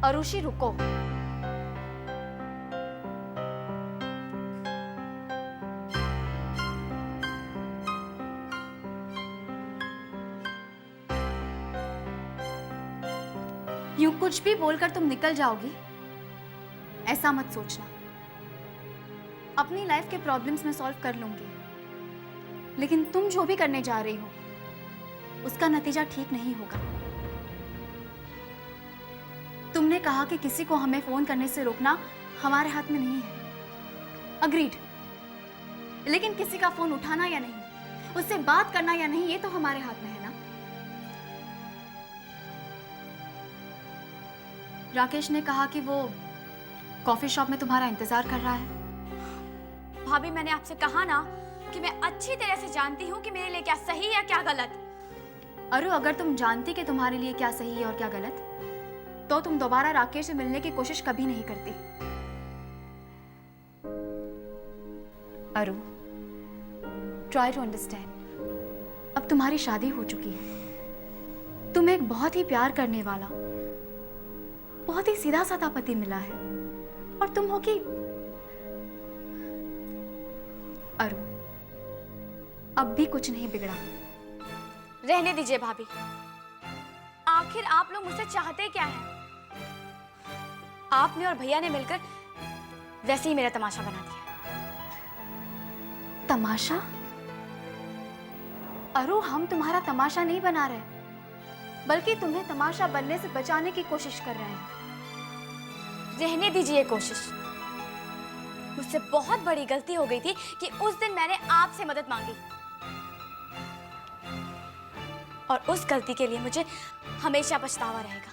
अरुषि रुको। यूं कुछ भी बोलकर तुम निकल जाओगी, ऐसा मत सोचना। अपनी लाइफ के प्रॉब्लम्स में सॉल्व कर लूंगी, लेकिन तुम जो भी करने जा रही हो उसका नतीजा ठीक नहीं होगा। तुमने कहा कि किसी को हमें फोन करने से रोकना हमारे हाथ में नहीं है। अग्रीड, लेकिन किसी का फोन उठाना या नहीं, उससे बात करना या नहीं, ये तो हमारे हाथ में है ना। राकेश ने कहा कि वो कॉफी शॉप में तुम्हारा इंतजार कर रहा है। भाभी, मैंने आपसे कहा ना कि मैं अच्छी तरह से जानती हूँ कि मेरे लिए क्या सही है क्या गलत। अरु, अगर तुम जानती कि तुम्हारे लिए क्या सही है और क्या गलत, तो तुम दोबारा राकेश से मिलने की कोशिश कभी नहीं करती। अरु, ट्राई टू अंडरस्टैंड। अब तुम्हारी शादी हो चुकी है, तुम्हें एक बहुत ही प्यार करने वाला, बहुत ही सीधा साधा पति मिला है, और तुम हो कि अरु, अब भी कुछ नहीं बिगड़ा। रहने दीजिए भाभी, आखिर आप लोग मुझसे चाहते क्या हैं? आपने और भैया ने मिलकर वैसे ही मेरा तमाशा बना दिया। तमाशा? अरु, हम तुम्हारा तमाशा नहीं बना रहे, बल्कि तुम्हें तमाशा बनने से बचाने की कोशिश कर रहे हैं। रहने दीजिए कोशिश। मुझसे बहुत बड़ी गलती हो गई थी कि उस दिन मैंने आपसे मदद मांगी, और उस गलती के लिए मुझे हमेशा पछतावा रहेगा।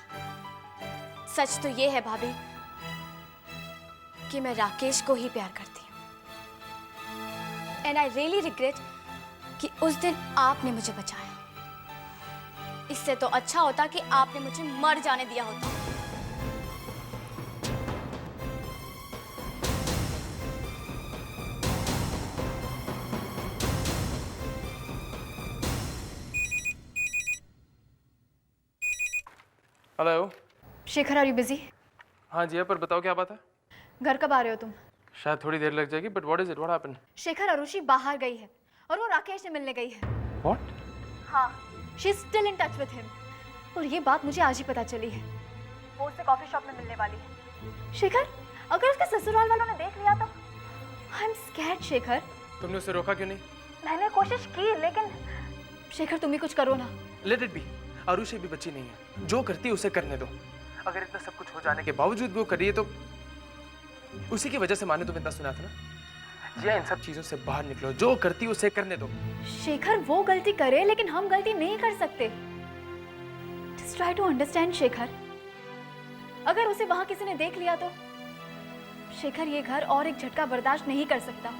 सच तो ये है भाभी कि मैं राकेश को ही प्यार करती हूँ, एंड आई रियली रिग्रेट कि उस दिन आपने मुझे बचाया। इससे तो अच्छा होता कि आपने मुझे मर जाने दिया होता। Hello Shekhar, are you busy? हाँ जी, पर बताओ क्या बात है। घर कब आ रहे हो तुम? शायद थोड़ी देर लग जाएगी, but what is it, what happened? Shekhar, Arushi बाहर गई है और वो राकेश से मिलने गई है। व्हाट? हाँ, she is still in touch with him, और ये बात मुझे आज ही पता चली है। वो उससे कॉफी शॉप में मिलने वाली है। शेखर, अगर उसके ससुराल वालों ने देख लिया तो? I am scared Shekhar. तुमने उसे रोका क्यों नहीं? मैंने कोशिश की, लेकिन शेखर तुम ही कुछ करो ना। Let it be. आरुषि भी बच्ची नहीं है, जो करती है उसे करने दो। अगर इतना सब कुछ हो जाने के बावजूद भी वो कर रही है तो उसी की वजह से माने तुम्हें इतना सुना था ना। जिया, इन सब चीजों से बाहर निकलो, जो करती है उसे करने दो। शेखर, वो गलती करे, लेकिन हम गलती नहीं कर सकते। Just try to understand Shekhar. अगर उसे वहां किसी ने देख लिया तो? शेखर, ये घर और एक झटका बर्दाश्त नहीं कर सकता।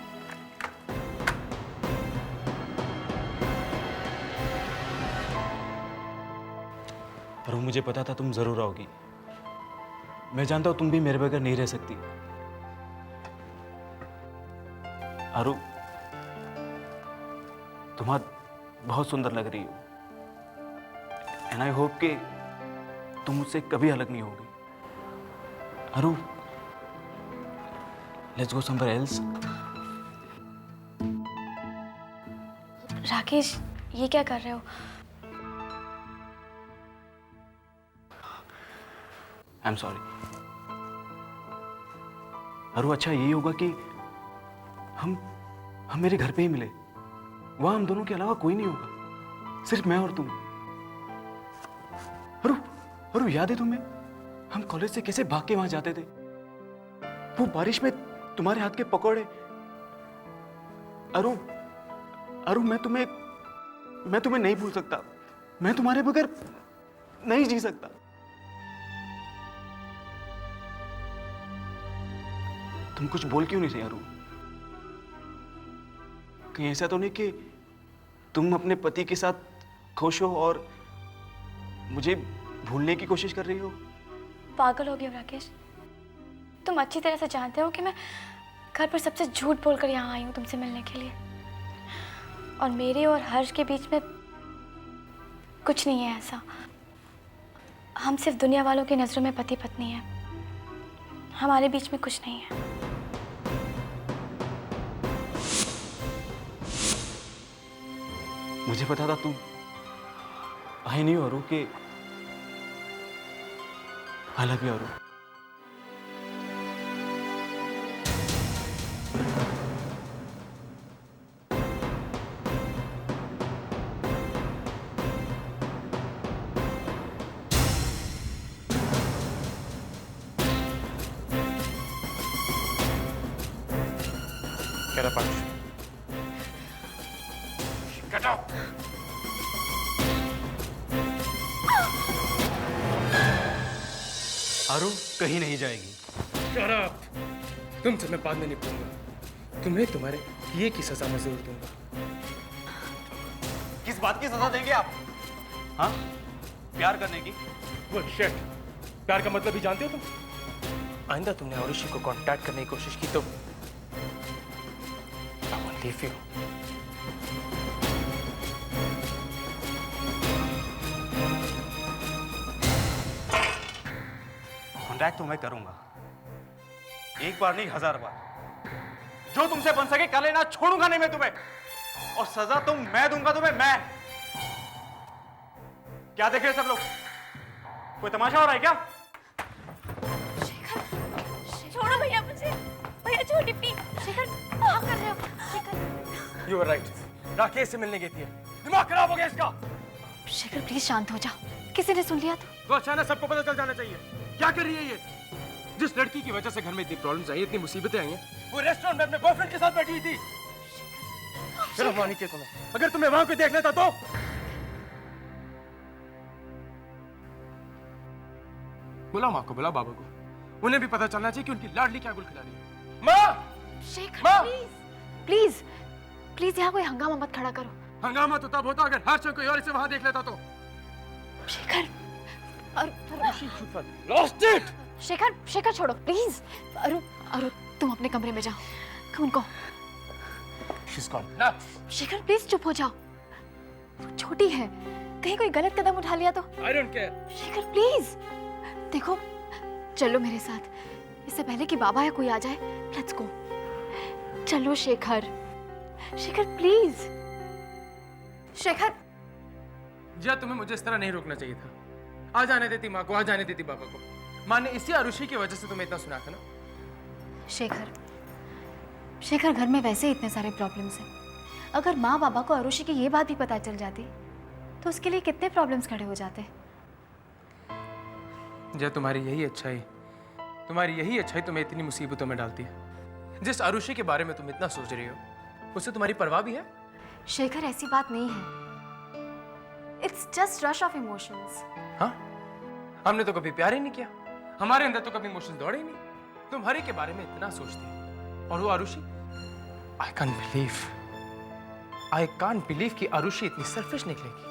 पर मुझे पता था तुम जरूर आओगी। मैं जानता हूं तुम भी मेरे बगैर नहीं रह सकती। अरु, तुम आज बहुत सुंदर लग रही हो, एंड आई होप कि तुम मुझसे कभी अलग नहीं होगी। अरु, let's go somewhere else. Rakesh, ये क्या कर रहे हो? I am sorry. अरु, अच्छा यही होगा कि हम मेरे घर पे ही मिले। वहां हम दोनों के अलावा कोई नहीं होगा, सिर्फ मैं और तुम। अरु, अरु, याद है तुम्हें हम कॉलेज से कैसे भाग के वहां जाते थे? वो बारिश में तुम्हारे हाथ के पकौड़े। अरु, अरु, मैं तुम्हें नहीं भूल सकता। मैं तुम्हारे बगैर नहीं जी सकता। तुम कुछ बोल क्यों नहीं रही अरु? कहीं ऐसा तो नहीं कि तुम अपने पति के साथ खुश हो और मुझे भूलने की कोशिश कर रही हो? पागल हो गए हो राकेश। तुम अच्छी तरह से जानते हो कि मैं घर पर सबसे झूठ बोलकर यहाँ आई हूँ तुमसे मिलने के लिए, और मेरे और हर्ष के बीच में कुछ नहीं है ऐसा। हम सिर्फ दुनिया वालों की नजरों में पति पत्नी हैं, हमारे बीच में कुछ नहीं है। मुझे पता था तुम आई नहीं और के अलग है और Get up, Arushi. Get up! आरू कहीं नहीं जाएगी। Shut up! तुमसे मैं बाद में निपटूंगा। तुम्हें तुम्हारे किए की सजा मैं जरूर दूंगा। किस बात की सजा देंगे आप? हाँ, प्यार करने की? वो शिट, प्यार का मतलब ही जानते हो तुम? आइंदा तुमने आरुषि को कांटेक्ट करने की कोशिश की तो I won't leave you. Contact तो मैं करूंगा, एक बार नहीं 1000 बार। जो तुमसे बन सके कर लेना, छोड़ूंगा नहीं मैं तुम्हें। और सजा तो मैं दूंगा तुम्हें, मैं। क्या देख रहे हो सब लोग? कोई तमाशा हो रहा है क्या? छोड़ो भैया मुझे, भैया छोटी प्लीज। शेखर क्या कर रहे हो? Shekhar You were right. Rakesh से मिलने गई थी। दिमाग खराब हो गया इसका। शेखर प्लीज शांत हो जाओ, किसी ने सुन लिया तो अचानक सबको पता चल जाना चाहिए। क्या कर रही है ये? जिस लड़की की वजह से घर में इतनी प्रॉब्लम्स आई, इतनी मुसीबतें आई हैं, वो रेस्टोरेंट में अपने बॉयफ्रेंड के साथ बैठी हुई थी। शर्म आनी चाहिए तुम्हें। अगर तुम्हें वहां कोई देख लेता तो? बुलाओ माँ को, बुलाओ बाबा को। उन्हें भी पता चलना चाहिए कि उनकी लाडली क्या गुल खिला रही है। माँ! शेखर माँ! प्लीज प्लीज प्लीज यहाँ कोई हंगामा मत खड़ा करो। हंगामा तो तब होता अगर हर शख्स कोई और इसे वहां देख लेता तो। Shekhar Lost it! शेखर शेखर छोड़ो प्लीज। अरु अरु तुम अपने कमरे में जाओ, उनको। She's gone. Now. Shekhar please चुप हो जाओ, वो छोटी है, कहीं कोई गलत कदम उठा लिया तो। I don't care. Shekhar please देखो, चलो मेरे साथ, इससे पहले कि बाबा या कोई आ जाए। लेट्स गो, चलो शेखर। शेखर प्लीज। शेखर जिया, तुम्हें मुझे इस तरह नहीं रोकना चाहिए था। आ जाने देती माँ को, आ जाने देती बाबा को। माँ ने इसी आरुषि की वजह से तुम्हें इतना सुना था ना। शेखर शेखर घर में वैसे ही इतने सारे प्रॉब्लम्स हैं। अगर माँ बाबा को आरुषि की ये बात भी पता चल जाती तो उसके लिए कितने प्रॉब्लम्स खड़े हो जाते। जिया, तुम्हारी यही अच्छाई तुम्हें इतनी मुसीबतों में डालती है। जिस आरुषि के बारे में तुम इतना सोच रही हो, उससे तुम्हारी परवाह भी है? शेखर ऐसी बात नहीं है, it's just rush of emotions. हाँ, हमने तो कभी प्यार ही नहीं किया, हमारे अंदर तो कभी इमोशंस दौड़े ही नहीं। तुम हरी के बारे में इतना सोचती है, और वो आरुषि, आई कांट बिलीव कि आरुषि इतनी सेल्फिश निकलेगी।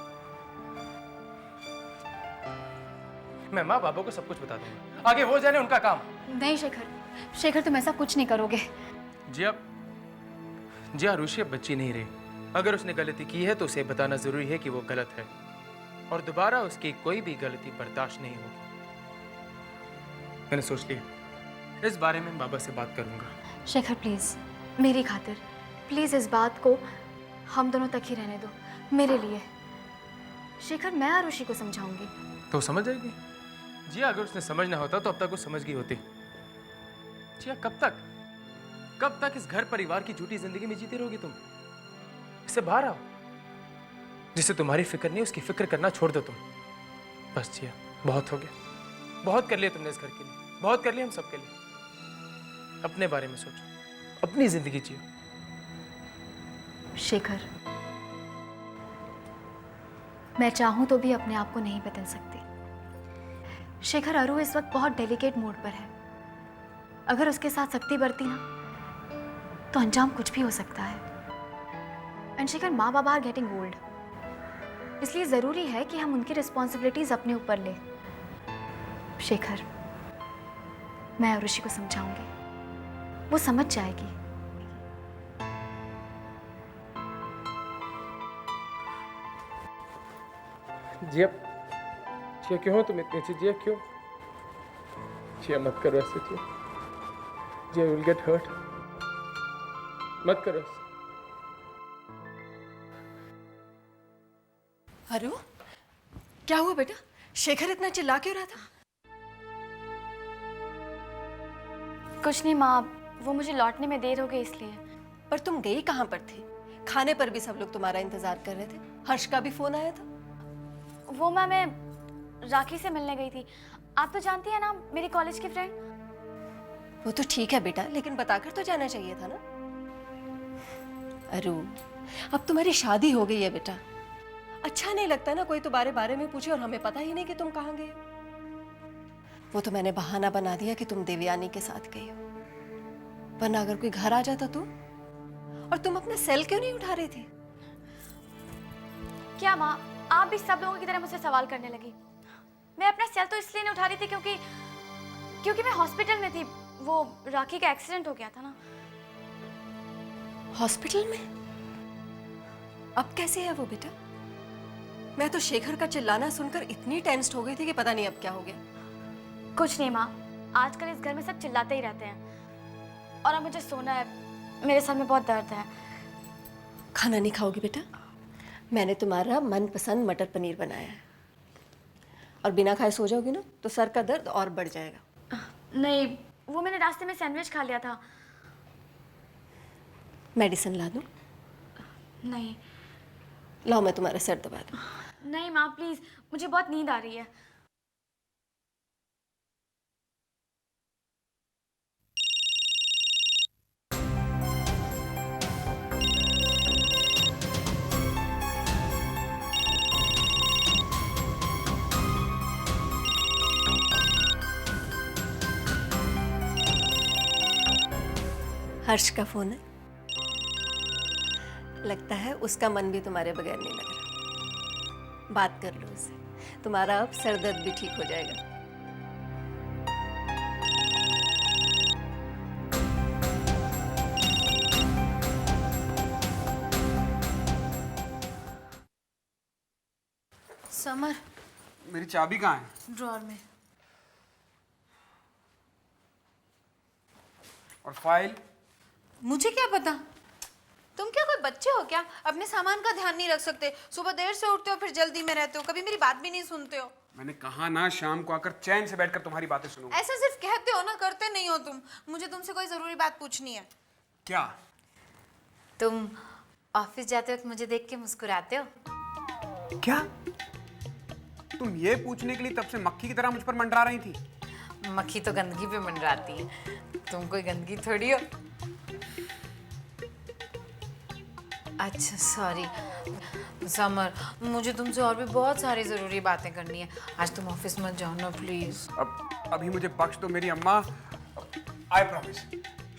मैं माँ बाबा को सब कुछ बता दूंगा, आगे वो जाने, उनका काम। नहीं शेखर, शेखर तुम ऐसा कुछ नहीं करोगे। जी आरुषि अब बच्ची नहीं रही। अगर उसने गलती की है तो उसे बताना जरूरी है कि वो गलत है, और दोबारा उसकी कोई भी गलती बर्दाश्त नहीं होगी। मैंने सोच लिया, इस बारे में बाबा से बात करूंगा। शेखर प्लीज, मेरी खातिर प्लीज इस बात को हम दोनों तक ही रहने दो, मेरे लिए। शेखर मैं आरुषि को समझाऊंगी। तो समझ जाएगी। जी अगर उसने समझना होता तो अब तक वो समझ गई होती। जी कब तक इस घर परिवार की झूठी जिंदगी में जीते रहोगी तुम? इससे बाहर आओ। जिसे तुम्हारी फिक्र नहीं, उसकी फिक्र करना छोड़ दो तुम। बस जिया, बहुत हो गया। बहुत कर लिया तुमने इस घर के लिए, बहुत कर लिया हम सब के लिए। अपने बारे में सोचो, अपनी जिंदगी जियो। शेखर, मैं चाहूं तो भी अपने आप को नहीं बदल सकती। शेखर, अरु इस वक्त बहुत डेलिकेट मोड पर है। अगर उसके साथ सख्ती बरती ना तो अंजाम कुछ भी हो सकता है। एंड शेखर, माँ बाबा आर गेटिंग ओल्ड, इसलिए जरूरी है कि हम उनकी रिस्पॉन्सिबिलिटीज अपने ऊपर लें। शेखर, मैं आरुषि को समझाऊंगी, वो समझ जाएगी। जी जिया क्यों हो तुम इतनी अच्छी? जिया क्यों? जिया मत करो ऐसे जिया। जिया विल गेट हर्ट। मत करो ऐसे। अरु, क्या हुआ बेटा? शेखर इतना चिल्ला क्यों रहा था? कुछ नहीं माँ, वो मुझे लौटने में देर हो गई इसलिए। पर तुम गई कहाँ पर थी? खाने पर भी सब लोग तुम्हारा इंतजार कर रहे थे। हर्ष का भी फोन आया था। वो माँ, मैं राखी से मिलने गई थी। आप तो जानती हैं ना, मेरी कॉलेज की फ्रेंड। वो तो ठीक है बेटा, लेकिन बताकर तो जाना चाहिए था ना। अरु, अब तुम्हारी शादी हो गई है बेटा। अच्छा नहीं लगता ना कोई तुम्हारे बारे में पूछे और हमें पता ही नहीं कि तुम कहाँ गए हो। वो तो मैंने बहाना बना दिया कि तुम देवयानी के साथ गई हो, वरना अगर कोई घर आ जाता तो? और तुम अपना सेल क्यों नहीं उठा रही थी? क्या माँ, आप भी सब लोगों की तरह मुझसे सवाल करने लगी? मैं अपना सेल तो इसलिए नहीं उठा रही थी क्योंकि मैं हॉस्पिटल में थी। वो राखी का एक्सीडेंट हो गया था ना। हॉस्पिटल में? अब कैसे है वो बेटा? मैं तो शेखर का चिल्लाना सुनकर इतनी टेंस्ड हो गई थी कि पता नहीं अब क्या हो गया। कुछ नहीं माँ, आजकल इस घर में सब चिल्लाते ही रहते हैं। और अब मुझे सोना है, मेरे सर में बहुत दर्द है। खाना नहीं खाओगी बेटा? मैंने तुम्हारा मनपसंद मटर पनीर बनाया है, और बिना खाए सो जाओगी ना तो सर का दर्द और बढ़ जाएगा। नहीं, वो मैंने रास्ते में सैंडविच खा लिया था। मेडिसिन ला दूं? नहीं। लाओ मैं तुम्हारा सर दबा दूं। नहीं माँ प्लीज, मुझे बहुत नींद आ रही है। हर्ष का फोन है। लगता है उसका मन भी तुम्हारे बगैर नहीं लग रहा। बात कर लो उससे, तुम्हारा अब सर दर्द भी ठीक हो जाएगा। समर, मेरी चाबी कहाँ है? ड्रॉर में। और फाइल? मुझे क्या पता? तुम क्या कोई बच्चे हो क्या? अपने सामान का ध्यान नहीं रख सकते? सुबह देर से उठते हो, फिर जल्दी में रहते हो, कभी मेरी बात भी नहीं सुनते हो। मैंने कहा ना शाम को आकर चैन से बैठकर तुम्हारी बातें सुनूंगा। ऐसा सिर्फ कहते हो ना, करते नहीं हो तुम। मुझे तुमसे कोई जरूरी बात पूछनी है। क्या? तुम ऑफिस जाते वक्त मुझे देख के मुस्कुराते हो। क्या? तुम ये पूछने के लिए तब से मक्खी की तरह मुझ पर मंडरा रही थी? मक्खी तो गंदगी पे मंडराती है, तुम कोई गंदगी थोड़ी हो। अच्छा सॉरी समर, मुझे तुमसे और भी बहुत सारी ज़रूरी बातें करनी है। आज तुम ऑफिस मत जाओ ना प्लीज़। अब अभी मुझे बख्श दो मेरी अम्मा। आई प्रॉमिस,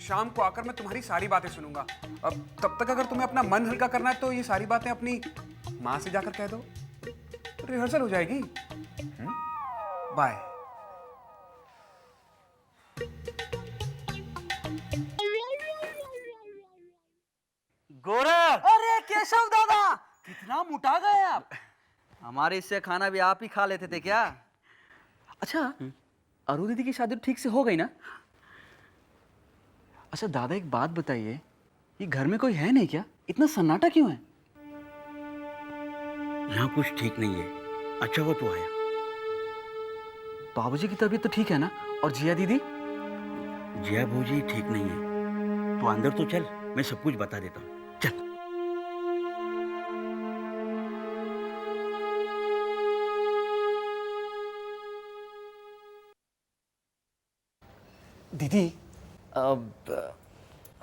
शाम को आकर मैं तुम्हारी सारी बातें सुनूंगा। अब तब तक अगर तुम्हें अपना मन हल्का करना है तो ये सारी बातें अपनी माँ से जाकर कह दो, रिहर्सल हो जाएगी। बाय। गोरख! अरे केशव दादा, कितना मोटा गए आप। हमारे इससे खाना भी आप ही खा लेते थे क्या? अच्छा, अरु दीदी की शादी ठीक से हो गई ना? अच्छा दादा, एक बात बताइए, ये घर में कोई है नहीं क्या? इतना सन्नाटा क्यों है? यहाँ कुछ ठीक नहीं है। अच्छा वो तो आया। बाबूजी की तबीयत तो ठीक है ना? और जिया दीदी? जिया भौजी ठीक नहीं है। तो अंदर तो चल, मैं सब कुछ बता देता हूँ। चल। दीदी,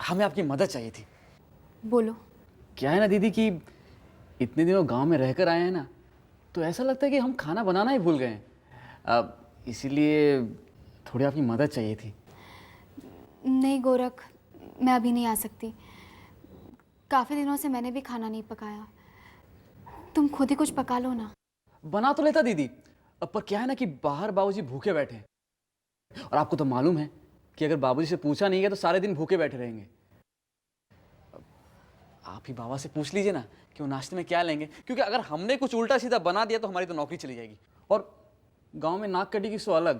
हमें आपकी मदद चाहिए थी। बोलो। क्या है ना दीदी कि इतने दिनों गांव में रहकर आए हैं ना, तो ऐसा लगता है कि हम खाना बनाना ही भूल गए हैं। इसीलिए थोड़ी आपकी मदद चाहिए थी। नहीं गोरख, मैं अभी नहीं आ सकती। काफ़ी दिनों से मैंने भी खाना नहीं पकाया। तुम खुद ही कुछ पका लो ना। बना तो लेता दीदी, पर क्या है ना कि बाहर बाबूजी भूखे बैठे हैं, और आपको तो मालूम है कि अगर बाबूजी से पूछा नहीं गया तो सारे दिन भूखे बैठे रहेंगे। आप ही बाबा से पूछ लीजिए ना कि वो नाश्ते में क्या लेंगे, क्योंकि अगर हमने कुछ उल्टा सीधा बना दिया तो हमारी तो नौकरी चली जाएगी। और गांव में नाक कटी की सो अलग।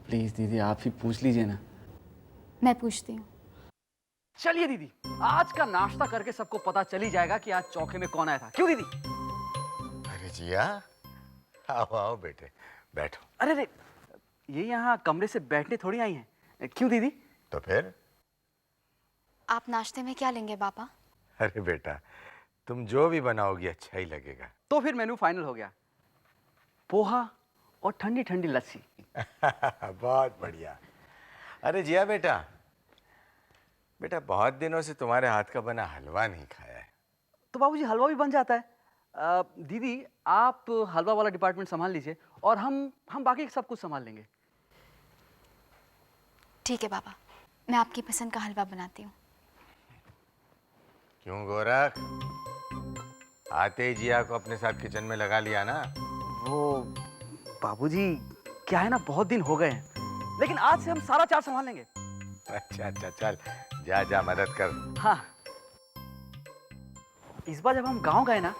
प्लीज दीदी आप ही पूछ लीजिए ना। मैं पूछती हूँ। चलिए दीदी, आज का नाश्ता करके सबको पता चल ही जाएगा कि आज चौके में कौन आया था। क्यों दीदी? अरे जिया, आओ आओ बेटे, बैठो। अरे रे, ये यहाँ कमरे से बैठने थोड़ी आई हैं। क्यों दीदी? तो फिर? आप नाश्ते में क्या लेंगे पापा? अरे बेटा, तुम जो भी बनाओगी अच्छा ही लगेगा। तो फिर मेनू फाइनल हो गया, पोहा और ठंडी ठंडी लस्सी। बहुत बढ़िया। अरे जिया बेटा, बेटा बहुत दिनों से तुम्हारे हाथ का बना हलवा नहीं खाया है। तो बाबूजी हलवा भी बन जाता है। दीदी आप हलवा वाला डिपार्टमेंट संभाल लीजिए और हम बाकी सब कुछ संभाल लेंगे। ठीक है पापा, मैं आपकी पसंद का हलवा बनाती हूँ। क्यों गोरख, आते ही जिया को अपने साथ किचन में लगा लिया ना? वो बाबूजी क्या है ना, बहुत दिन हो गए हैं, लेकिन आज से हम सारा चार संभाल लेंगे। अच्छा अच्छा, चल जा जा मदद कर। हाँ, इस बार जब हम गांव गए ना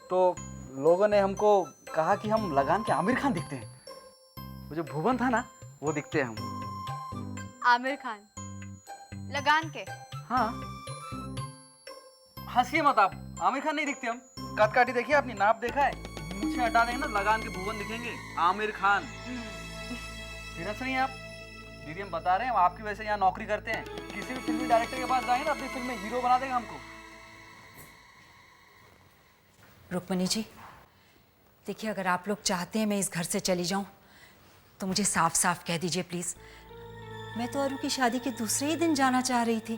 तो लोगों ने हमको कहा कि हम लगान के आमिर खान दिखते हैं। वो जो भुवन था ना, वो दिखते हैं हम। आमिर खान लगान के? हाँ, हंसिए मत आप, आमिर खान नहीं दिखते हम। कद काठी देखिए, अपनी नाप देखा है, मुझे हटा देंगे ना, लगान के भुवन दिखेंगे, आमिर खान। फिर हंस रही हैं आप? दीदी हम बता रहे हैं, हम आपकी वजह से यहाँ नौकरी करते हैं। किसी भी फिल्मी डायरेक्टर के पास जाएंगे ना, अपनी फिल्म में हीरो बना देंगे हमको। रुक्मणी जी, देखिए अगर आप लोग चाहते हैं मैं इस घर से चली जाऊं तो मुझे साफ साफ कह दीजिए प्लीज। मैं तो अरु की शादी के दूसरे ही दिन जाना चाह रही थी,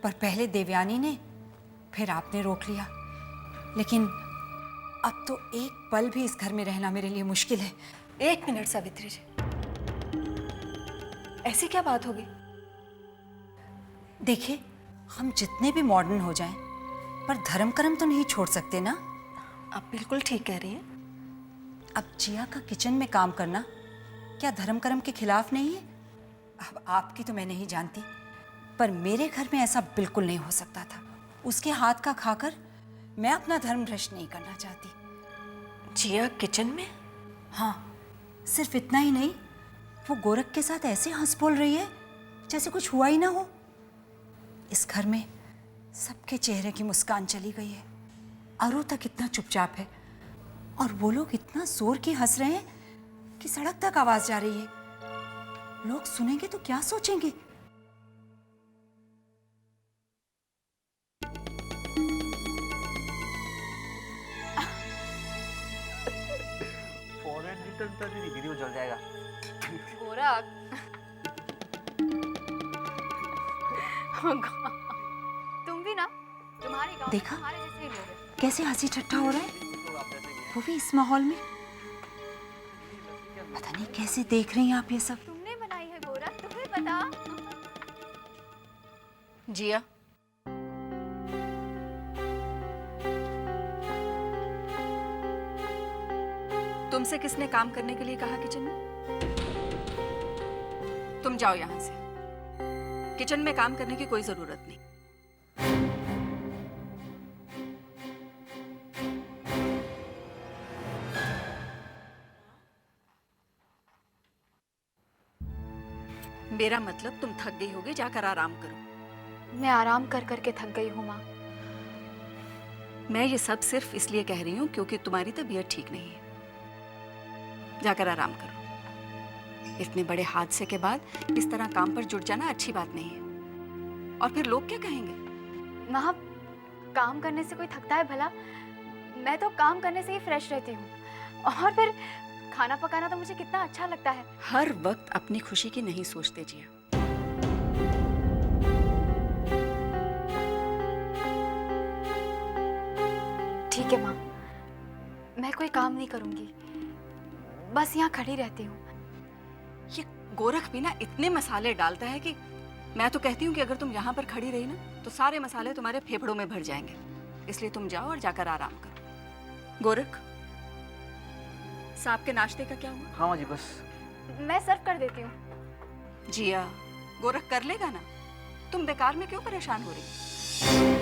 पर पहले देवयानी ने, फिर आपने रोक लिया। लेकिन अब तो एक पल भी इस घर में रहना मेरे लिए मुश्किल है। एक मिनट सावित्री जी, ऐसी क्या बात होगी? देखिए हम जितने भी मॉडर्न हो जाएं, पर धर्म कर्म तो नहीं छोड़ सकते ना। आप बिल्कुल ठीक कह रही हैं। अब जिया का किचन में काम करना क्या धर्म कर्म के खिलाफ नहीं है? अब आपकी तो मैं नहीं जानती, पर मेरे घर में ऐसा बिल्कुल नहीं हो सकता था। उसके हाथ का खाकर मैं अपना धर्म भ्रष्ट नहीं करना चाहती। जिया किचन में? हाँ, सिर्फ इतना ही नहीं, वो गोरख के साथ ऐसे हंस बोल रही है जैसे कुछ हुआ ही ना हो। इस घर में सबके चेहरे की मुस्कान चली गई है। अरु तक इतना चुपचाप है और वो लोग इतना जोर की हंस रहे हैं कि सड़क तक आवाज जा रही है। लोग सुनेंगे तो क्या सोचेंगे? वीडियो जल जाएगा। गोरख तुम भी ना, तुम्हारे गांव में देखा? तुम्हारे जैसे ही लोग हैं। कैसे हंसी ठट्ठा हो रहा है, वो भी इस माहौल में। पता नहीं कैसे देख रही हैं आप ये सब। तुमने बनाई है गोरख, तुम्हें बता। जिया, तुमसे किसने काम करने के लिए कहा किचन में? तुम जाओ यहां से। किचन में काम करने की कोई जरूरत नहीं। मेरा मतलब तुम थक गई होगी, जाकर आराम करो। मैं आराम कर करके थक गई हूँ माँ। मैं ये सब सिर्फ इसलिए कह रही हूँ क्योंकि तुम्हारी तबीयत ठीक नहीं है। जाकर आराम करो। इतने बड़े हादसे के बाद इस तरह काम पर जुट जाना अच्छी बात नहीं है। और फिर लोग क्या कहेंगे? माँ, काम करने से कोई थकता है भला? मैं तो काम करने से ही फ्रेश रहती हूँ। और फिर खाना पकाना तो मुझे कितना अच्छा लगता है। हर वक्त अपनी खुशी की नहीं सोचते जिया। ठीक है माँ, मैं कोई काम नहीं करूंगी, बस यहाँ खड़ी रहती हूँ। ये गोरख भी ना इतने मसाले डालता है कि मैं तो कहती हूँ कि अगर तुम यहाँ पर खड़ी रही ना तो सारे मसाले तुम्हारे फेफड़ों में भर जाएंगे। इसलिए तुम जाओ और जाकर आराम करो। गोरख, साहब के नाश्ते का क्या हुआ? हाँ माँ जी, बस मैं सर्व कर देती हूँ। जिया, गोरख कर लेगा ना, तुम बेकार में क्यों परेशान हो रही?